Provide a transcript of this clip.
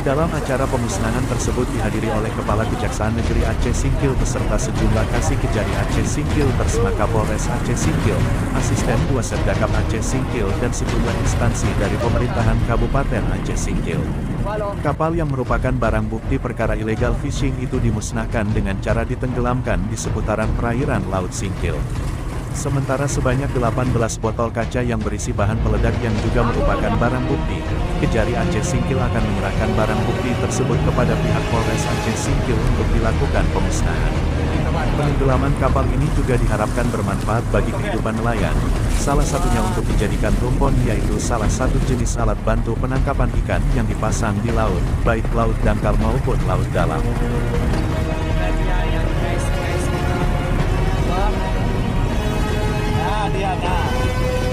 Dalam acara pemusnahan tersebut dihadiri oleh Kepala Kejaksaan Negeri Aceh Singkil beserta sejumlah kasih kejari Aceh Singkil bersama Kapolres Aceh Singkil, Asisten Wasetdakap Aceh Singkil dan sejumlah instansi dari pemerintahan Kabupaten Aceh Singkil. Kapal yang merupakan barang bukti perkara illegal fishing itu dimusnahkan dengan cara ditenggelamkan di seputaran perairan Laut Singkil. Sementara sebanyak 18 botol kaca yang berisi bahan peledak yang juga merupakan barang bukti, Kejari Aceh Singkil akan menyerahkan barang bukti tersebut kepada pihak Polres Aceh Singkil untuk dilakukan pemusnahan. Penenggelaman kapal ini juga diharapkan bermanfaat bagi kehidupan nelayan, salah satunya untuk dijadikan rumpon yaitu salah satu jenis alat bantu penangkapan ikan yang dipasang di laut, baik laut dangkal maupun laut dalam. Dia,